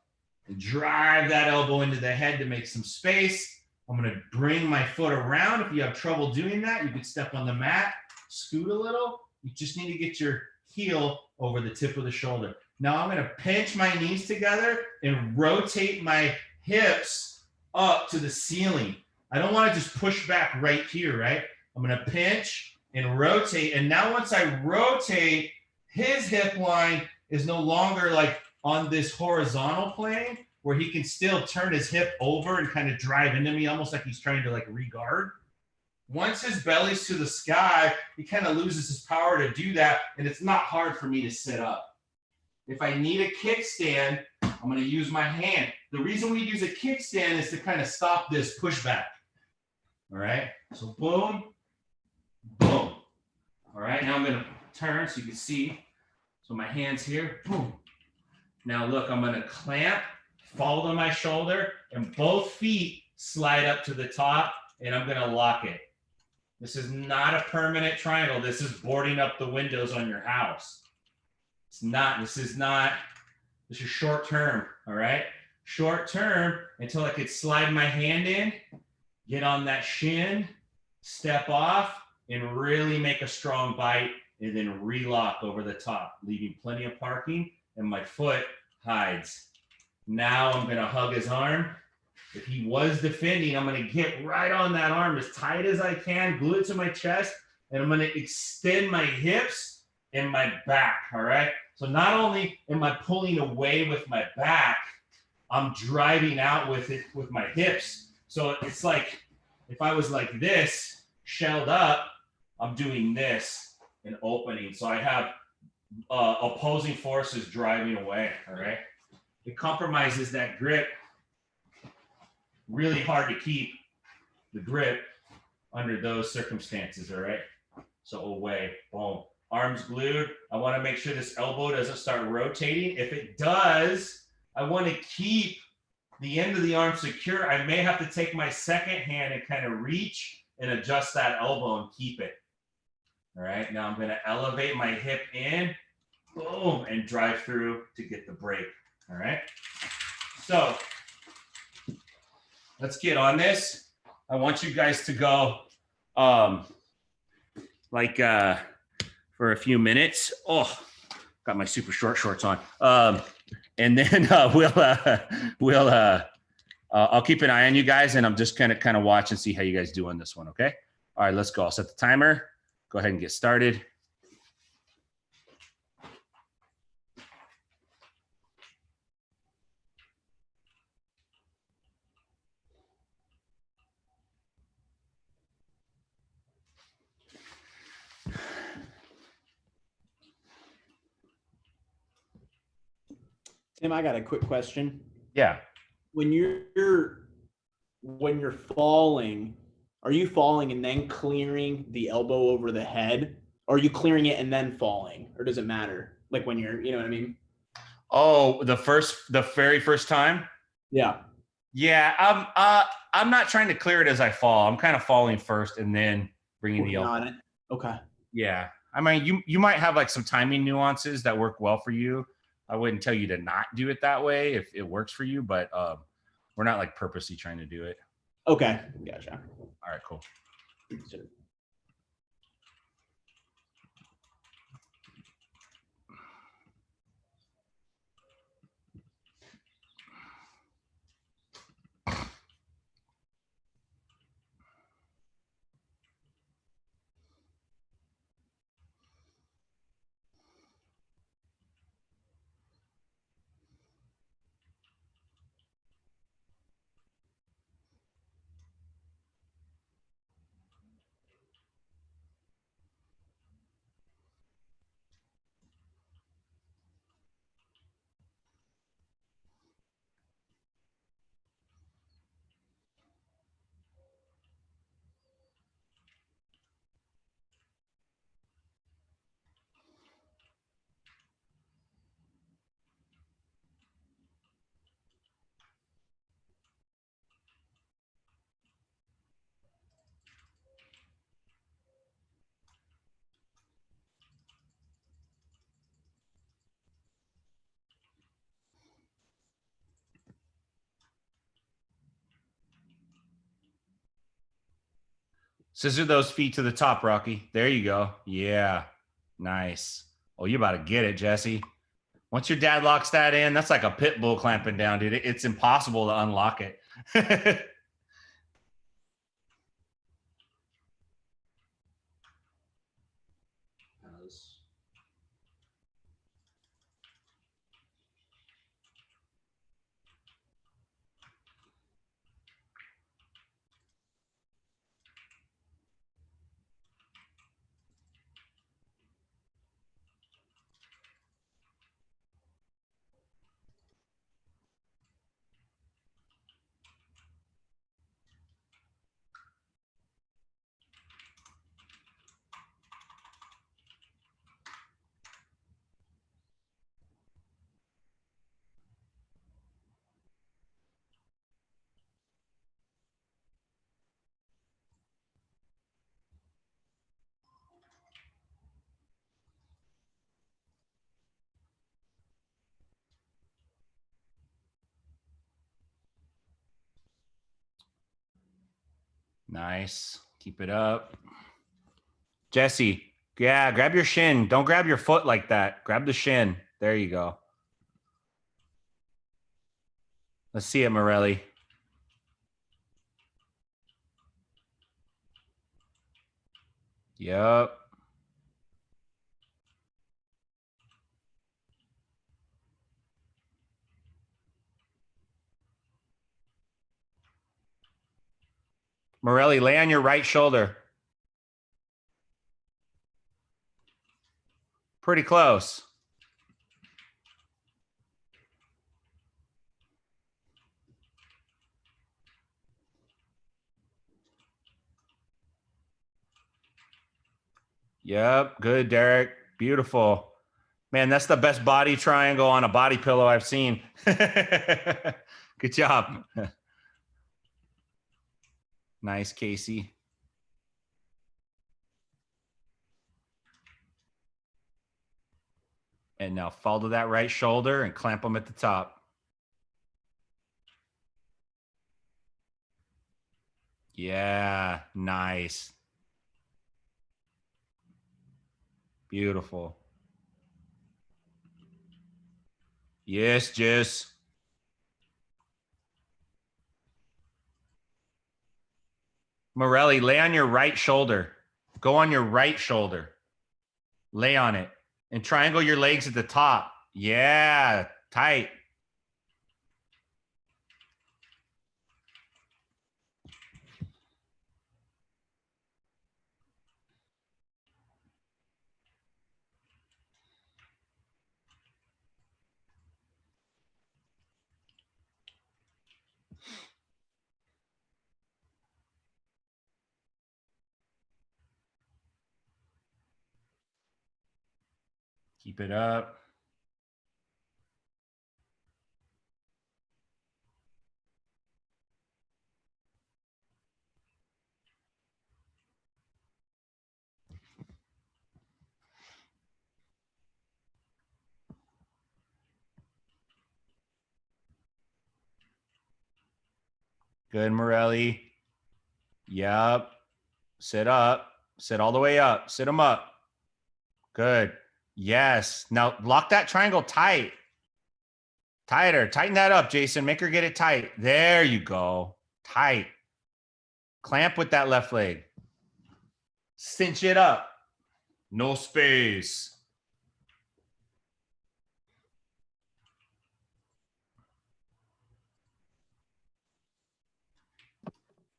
and drive that elbow into the head to make some space. I'm going to bring my foot around. If you have trouble doing that, you could step on the mat, scoot a little. You just need to get your heel over the tip of the shoulder. Now I'm going to pinch my knees together and rotate my hips up to the ceiling. I don't want to just push back right here, right? I'm going to pinch and rotate. And now once I rotate, his hip line is no longer like on this horizontal plane where he can still turn his hip over and kind of drive into me, almost like he's trying to like regard. Once his belly's to the sky, he kind of loses his power to do that. And it's not hard for me to sit up. If I need a kickstand, I'm going to use my hand. The reason we use a kickstand is to kind of stop this pushback. All right. So boom, boom. All right. Now I'm going to turn so you can see. So my hand's here. Boom. Now look, I'm going to clamp, fall to my shoulder, and both feet slide up to the top, and I'm going to lock it. This is not a permanent triangle. This is boarding up the windows on your house. It's not, this is short term, all right? Short term until I could slide my hand in, get on that shin, step off, and really make a strong bite, and then relock over the top, leaving plenty of parking, and my foot hides. Now I'm gonna hug his arm. If he was defending, I'm gonna get right on that arm as tight as I can, glue it to my chest, and I'm gonna extend my hips and my back, all right? So not only am I pulling away with my back, I'm driving out with it with my hips. So it's like, if I was like this, shelled up, I'm doing this and opening. So I have opposing forces driving away, all right? It compromises that grip. Really hard to keep the grip under those circumstances, all right? So away, boom. Arms glued. I want to make sure this elbow doesn't start rotating. If it does, I want to keep the end of the arm secure. I may have to take my second hand and kind of reach and adjust that elbow and keep it. All right, now I'm going to elevate my hip in, boom, and drive through to get the break. All right, so let's get on this. I want you guys to go for a few minutes. Oh, got my super short shorts on. And then I'll keep an eye on you guys, and I'm just kind of watch and see how you guys do on this one. Okay. All right, let's go. I'll set the timer. Go ahead and get started. Tim, I got a quick question. Yeah. When you're falling, are you falling and then clearing the elbow over the head? Or are you clearing it and then falling? Or does it matter? Like when you're, you know what I mean? Oh, the very first time? Yeah. Yeah. I'm not trying to clear it as I fall. I'm kind of falling first and then bringing the elbow. On it. Okay. Yeah. I mean, you might have like some timing nuances that work well for you. I wouldn't tell you to not do it that way if it works for you, but we're not like purposely trying to do it. Okay. Gotcha. All right, cool. Scissor those feet to the top, Rocky. There you go. Yeah. Nice. Oh, you about to get it, Jesse. Once your dad locks that in, that's like a pit bull clamping down, dude. It's impossible to unlock it. Nice. Keep it up. Jesse, yeah, grab your shin. Don't grab your foot like that. Grab the shin. There you go. Let's see it, Morelli. Yep. Morelli, lay on your right shoulder. Pretty close. Yep. Good, Derek. Beautiful. Man, that's the best body triangle on a body pillow I've seen. Good job. Nice, Casey. And now fall to that right shoulder and clamp them at the top. Yeah, nice. Beautiful. Yes, Jess. Morelli, lay on your right shoulder. Go on your right shoulder. Lay on it. And triangle your legs at the top. Yeah, tight. Keep it up. Good, Morelli. Yep. Sit up. Sit all the way up. Sit them up. Good. Yes. Now lock that triangle tight. Tighter. Tighten that up, Jason. Make her get it tight. There you go. Tight. Clamp with that left leg. Cinch it up. No space.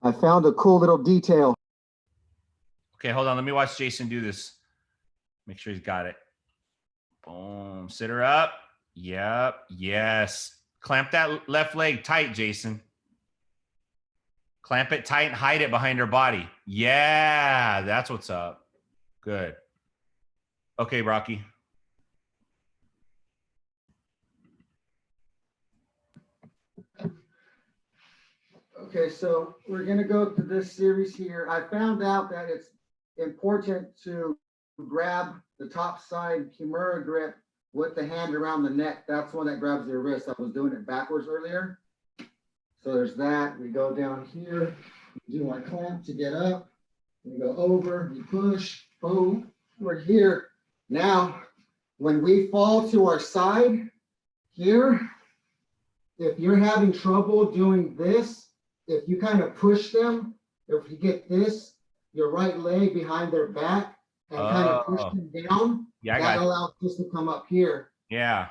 I found a cool little detail. Okay, hold on. Let me watch Jason do this. Make sure he's got it. Boom. Sit her up. Yep. Yes. Clamp that left leg tight, Jason. Clamp it tight and hide it behind her body. Yeah, that's what's up. Good. Okay, Rocky. Okay, so we're gonna go to this series here. I found out that it's important to grab the Topside Kimura Grip with the hand around the neck. That's one that grabs your wrist. I was doing it backwards earlier. So there's that. We go down here, do my clamp to get up. You go over, you push, boom, we're here. Now, when we fall to our side here, if you're having trouble doing this, if you kind of push them, if you get this, your right leg behind their back and kind of push them down, Yeah, I that got allows this to come up here yeah.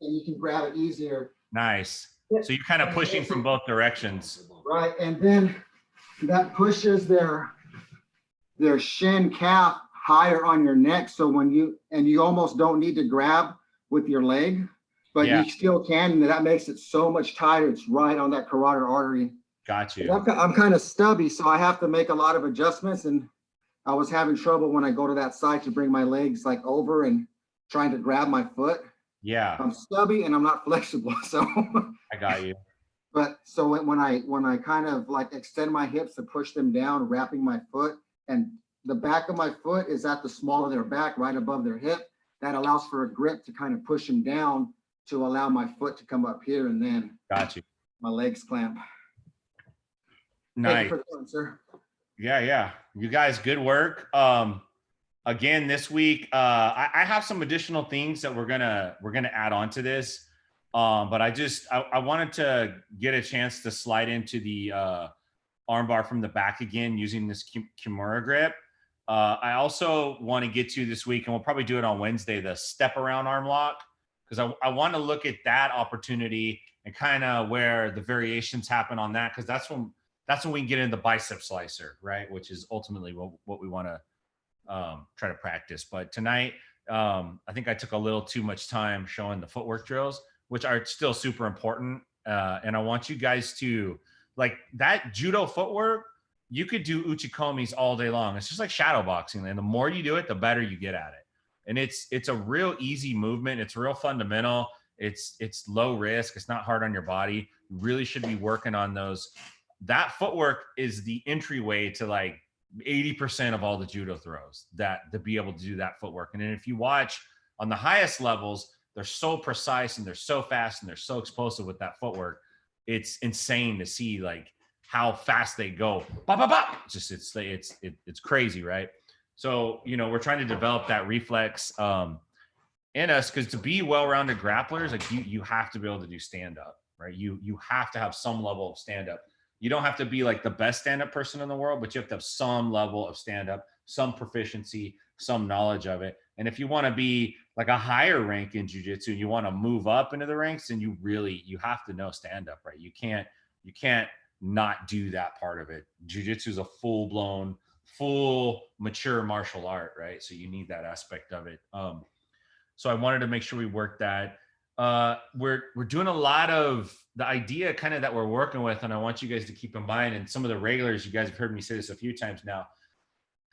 and you can grab it easier. Nice. So you're kind of pushing from both directions. Right, and then that pushes their shin calf higher on your neck. So when you almost don't need to grab with your leg, but Yeah. you still can, and that makes it so much tighter. It's right on that carotid artery. Got you. I'm kind of stubby, so I have to make a lot of adjustments, and I was having trouble when I go to that side to bring my legs like over and trying to grab my foot. Yeah. I'm stubby and I'm not flexible, so. I got you. But so when I kind of like extend my hips to push them down, wrapping my foot, and the back of my foot is at the small of their back, right above their hip, that allows for a grip to kind of push them down to allow my foot to come up here, and then Got you. my legs clamp. Nice. Thank you for the time, sir. Yeah. You guys, good work. Again, this week, I have some additional things that we're gonna add on to this. But I wanted to get a chance to slide into the armbar from the back again using this Kimura Grip. I also want to get to this week, and we'll probably do it on Wednesday, the step around arm lock, because I want to look at that opportunity and kind of where the variations happen on that, because that's when we can get into the bicep slicer, right? Which is ultimately what we want to try to practice. But tonight, I think I took a little too much time showing the footwork drills, which are still super important. And I want you guys to, like, that judo footwork, you could do uchikomis all day long. It's just like shadow boxing. And the more you do it, the better you get at it. And it's a real easy movement. It's real fundamental. It's low risk. It's not hard on your body. You really should be working on those. That footwork is the entryway to like 80% of all the judo throws, that to be able to do that footwork. And then if you watch on the highest levels, they're so precise and they're so fast and they're so explosive with that footwork. It's insane to see like how fast they go. Bop, bop, bop. It's crazy, right? So, we're trying to develop that reflex in us, because to be well-rounded grapplers, like you have to be able to do stand-up, right? You have to have some level of stand-up. You don't have to be like the best stand-up person in the world, but you have to have some level of stand-up, some proficiency, some knowledge of it. And if you want to be like a higher rank in jiu-jitsu and you want to move up into the ranks, then you have to know stand-up, right? You can't not do that part of it. Jiu-jitsu is a full-blown, mature martial art, right? So you need that aspect of it. So I wanted to make sure we worked that. We're doing a lot of the idea kind of that we're working with, and I want you guys to keep in mind, and some of the regulars, you guys have heard me say this a few times now,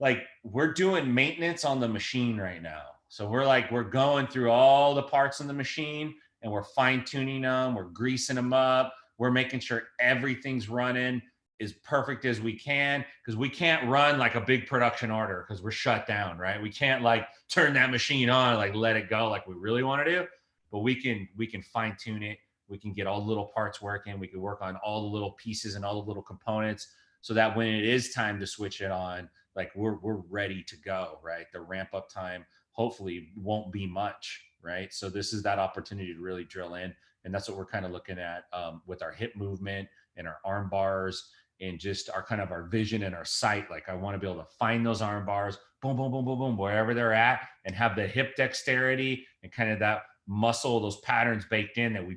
like we're doing maintenance on the machine right now. So we're going through all the parts in the machine and we're fine tuning them, we're greasing them up, we're making sure everything's running as perfect as we can, because we can't run like a big production order because we're shut down, right? We can't like turn that machine on and like let it go like we really want to do. But we can fine tune it. We can get all the little parts working. We can work on all the little pieces and all the little components, so that when it is time to switch it on, like we're ready to go, right? The ramp up time hopefully won't be much, right? So this is that opportunity to really drill in, and that's what we're kind of looking at with our hip movement and our arm bars and just our kind of our vision and our sight. Like I want to be able to find those arm bars, boom, boom, boom, boom, boom, wherever they're at, and have the hip dexterity and kind of that muscle, those patterns baked in that we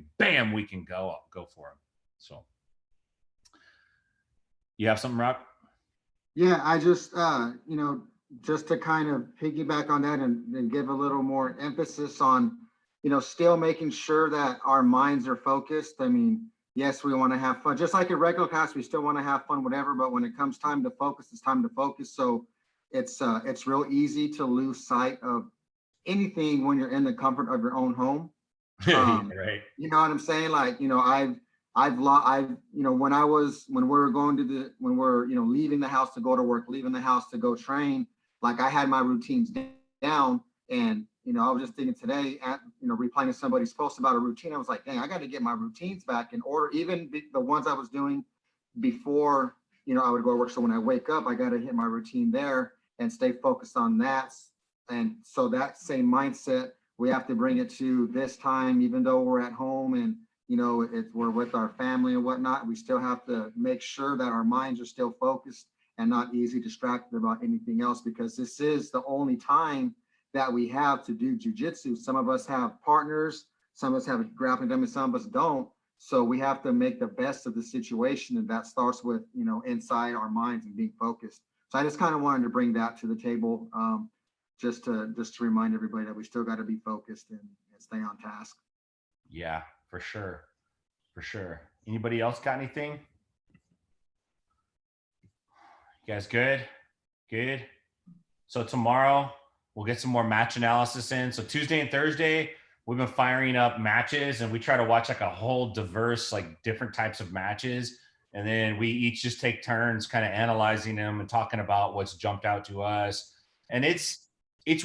can go for them. So you have something, Rock? Yeah, I just, just to kind of piggyback on that and give a little more emphasis on, still making sure that our minds are focused. I mean, yes, we want to have fun. Just like a regular class, we still want to have fun, whatever. But when it comes time to focus, it's time to focus. So it's real easy to lose sight of anything when you're in the comfort of your own home. Right. You know what I'm saying? Like, when we're leaving the house to go to work, leaving the house to go train, like I had my routines down, and I was just thinking today at replying to somebody's post about a routine, I was like, dang, I got to get my routines back in order. Even the ones I was doing before you know, I would go to work. So when I wake up, I got to hit my routine there and stay focused on that. And so that same mindset, we have to bring it to this time, even though we're at home and, you know, we're with our family and whatnot, we still have to make sure that our minds are still focused and not easily distracted about anything else, because this is the only time that we have to do jujitsu. Some of us have partners, some of us have a grappling dummy, some of us don't. So we have to make the best of the situation, and that starts with, you know, inside our minds and being focused. So I just kind of wanted to bring that to the table, just to remind everybody that we still got to be focused and stay on task. Yeah, for sure, for sure. Anybody else got anything? You guys good? Good. So tomorrow we'll get some more match analysis in. So Tuesday and Thursday, we've been firing up matches, and we try to watch like a whole diverse, like different types of matches. And then we each just take turns kind of analyzing them and talking about what's jumped out to us. And it's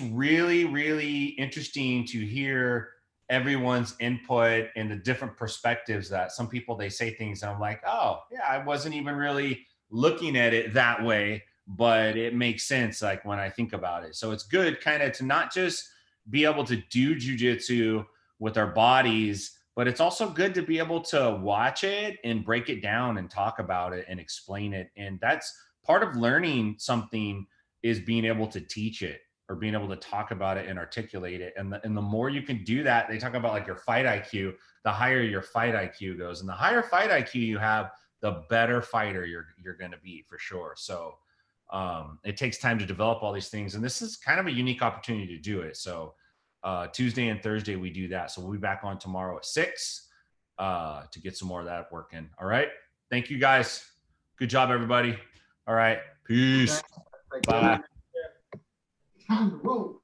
really, really interesting to hear everyone's input and the different perspectives that some people, they say things and I'm like, oh yeah, I wasn't even really looking at it that way, but it makes sense like when I think about it. So it's good kind of to not just be able to do jujitsu with our bodies, but it's also good to be able to watch it and break it down and talk about it and explain it. And that's part of learning something, is being able to teach it or being able to talk about it and articulate it. And the more you can do that, they talk about like your fight IQ, the higher your fight IQ goes, and the higher fight IQ you have, the better fighter you're going to be for sure. So it takes time to develop all these things. And this is kind of a unique opportunity to do it. So Tuesday and Thursday, we do that. So we'll be back on tomorrow at 6 to get some more of that work in. All right. Thank you guys. Good job, everybody. All right. Peace. Bye. Time to roll.